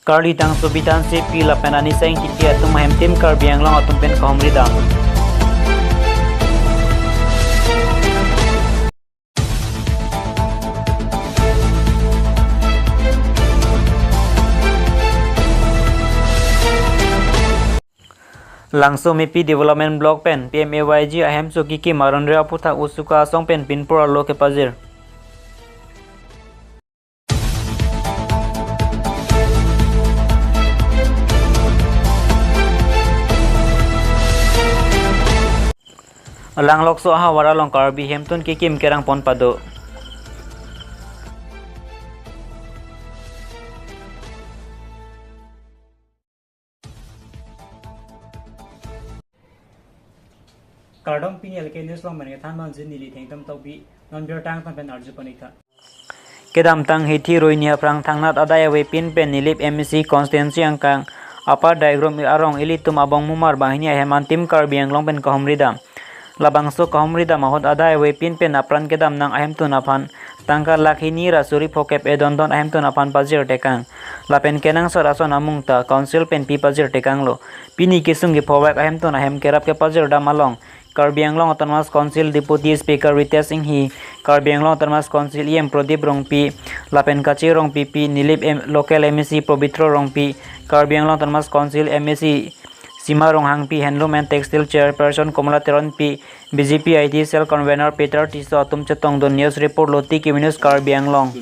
Karli tang subitan si pila penani saing titi atum hem tim Karbiang long atum pen kahumri dam. Langsung mipi development block pen PMAYG ahem so kiki maron rea puta usuka asong pen pinpura lo ke pazir. Lang lokso aha waralong Karbi hemtun kikim kerang pon pado. Kardom pini alke news long mane than man jin nili thengtam tobi non bir tang pan pen arju panika. Kedam tang hithi roinia prang thangnat adaya we pin pen nilip MSC constituency angkang apa diagram arong ilitum abong mumar bahini heman tim Karbiang long pen kahumridam. Labangso kahumrida mahot adai we pin pen apran kedam nang ahem tu napan tangka lakhini rasuri phokep edondon ahem tu napan pazir tekang lapen kenang sorason amung ta council pen pi pazir tekang lo pini kisung gi phowak ahem tu nahem kerap ke pazir damalong Karbiang long autonomous council deputy speaker Ritesh Singh hi Karbiang long autonomous council em Pradip Rongpi lapen kachi Rongpi pi nilip local MSC Pabitro Rongpi Karbiang long autonomous council MSC Sima Ronghang P Handloom and Textile Chairperson Komala Teron P BJP IT Cell Convener Peter Tiso Atum Chetong Don News Report Loti Kiminus Karbiang long.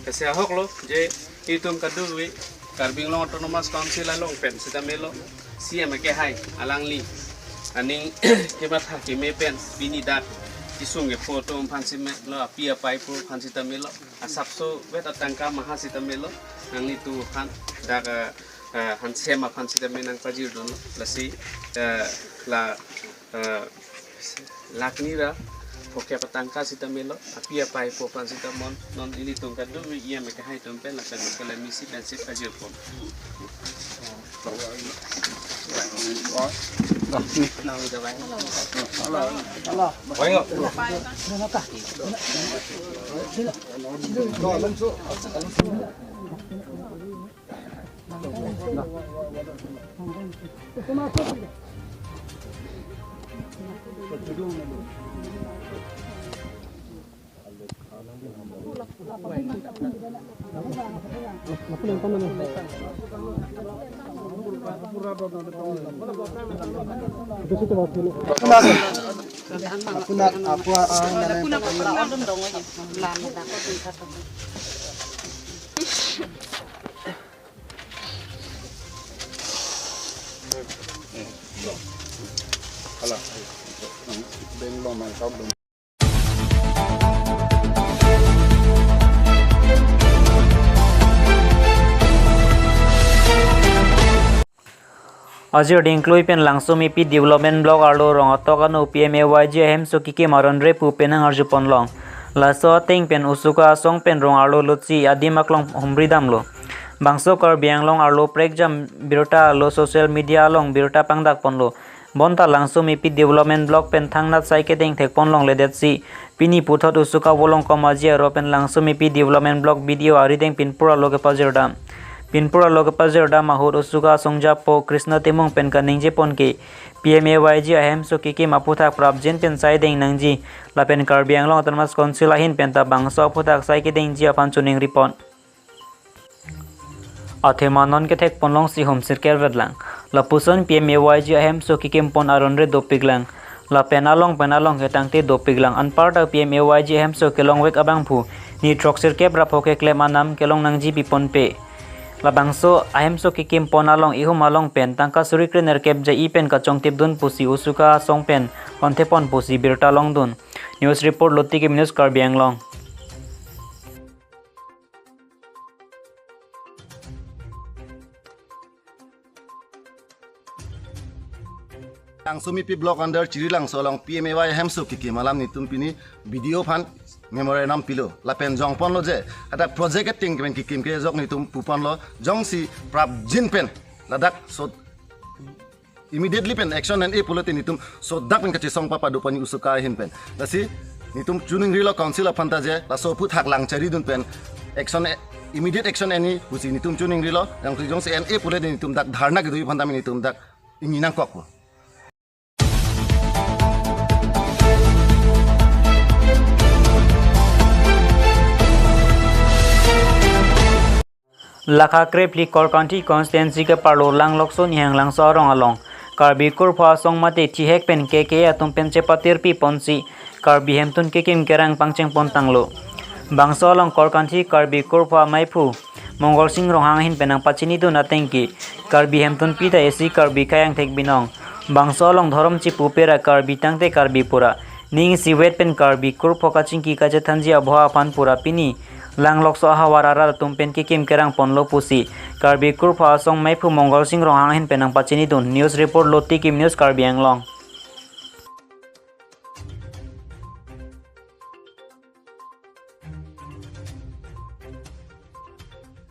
Kasi ahok lo je itum kadului Karbiang long autonomous council along pen sita melo siam ke hai alang li aning kebat hakime pen bini dat isung ge foto phansi me lo apia pai pro phansi ta melo asapso bet atangka maha sita melo nang itu han daga han sema phansi ta menang pajir don lasi la laknira Oke petangka sita melo apia pai po phansi ta mon non ini tungkat dulu ia me ke hai tumpen la kan kala misi dan sip pajir pon Nào giờ vậy. Quay ngọc. Azir dingklui pen langsung mipi development block arlo rong atokan PMAYG hem so kiki maron re pu penang arju ponlong laso ting pen usuka song pen rong arlo lutsi adimaklong humridam lo bangso Karbiang long arlo prekjam birta lo social media long birta pangdak ponlo bonta langsung mipi development block pen thangnat saike ting thek ponlong ledetsi pini puthot usuka bolong komaji aro pen langsung mipi development block video ari teng pinpura loge pajirdam Pinpura loge pazirda mahur usuga songja po Krishna timung pen kaningje pon ke PMAYG ahem so kiki maputhak prabjin pen sai deng nangji la pen Karbiang long autonomous council ahin pen ta bangso puthak sai ke deng ji apan chuning ripon athemanon ke thek ponlong si hom sirker vedlang la puson PMAYG ahem so kiki pon aron re dopiglang la penalong ke tangte dopiglang anpar ta PMAYG ahem so kelong wek abang phu ni troxir ke brapoke klemanam kelong nangji pipon pe Labangso ahem so kikim ponalong ihu malong pen tangka surikre nerkep ja pen kachong tip dun pusi usuka song pen onte pon pusi birta long dun news report loti ke news Karbiang long langsung mipi blok under ciri langsung long PMAY hemsu kiki malam nitum pini video fan memorandum pilo lapen jong pon lo je ada project ting ken kikim ke jok nitum pupon lo jong si prap jin pen ladak so immediately pen action and e pulotin nitum so dak pen kachi song papa do pani usuka hin pen lasi nitum chuning rilo council of fanta je la so put hak lang chari dun pen action immediate action any pusi nitum chuning rilo yang tu jong se NA pule ni nitum dak dharna ke dui phanda mi nitum dak inginang kok bo Lakha Krepli Kor County constituency ke parlo lang lokso nihang lang so rong along Karbi kurpha song mate chihek pen keke atum pen chepatir pi ponsi Karbi hemtun kekim kerang pangcheng pontanglo bangso long Kor County Karbi kurpha maipu Mongol Singh rohang hin penang pachini du natengki Karbi hemtun pita esi Karbi kayang thek binong bangso long dhorom chipu pera Karbi tangte Karbi pura ning siwet pen Karbi kurpha kachingki kaje thanji abha pan pura pini lang lokso hawarara tumpen kikim kerang ponlo pusi Karbi kurpha song maipu Mongol Singh rohang hin penang pachini dun news report loti kim news Karbi Anglong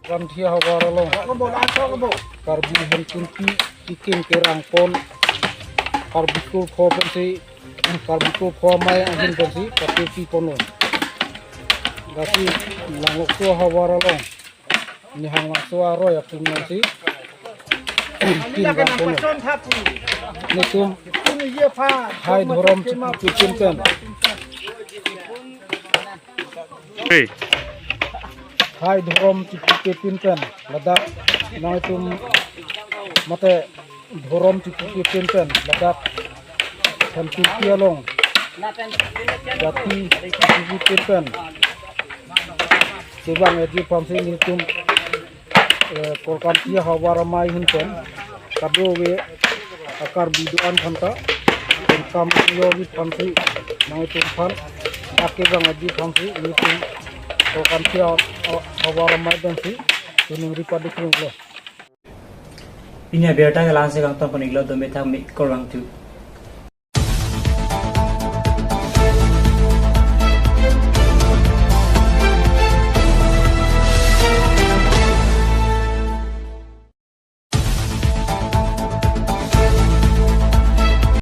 Ramthia hawaralong Karbi hentun kikim kerang pon Karbi kurpha pensi Karbi kurpha mai angin pensi pati pono gasi langok so hawaralong ni hangak so aro ya punyasi kin kan pono nitum hai dhorom chikin kan hai dhorom chikin kan ladak naitum mate dhorom chikin kan ladak hantu pialong jati chikin kan sebang edi pamsi nitum Korkanti hawaramai hinten kado we akar biduan khanta kam yogi pamsi naitum phan ake bang edi pamsi nitum Korkanti hawaramai dansi tuning ripadik lo Pinya berta ke lanse kang ton paniglo do metang mi korang tu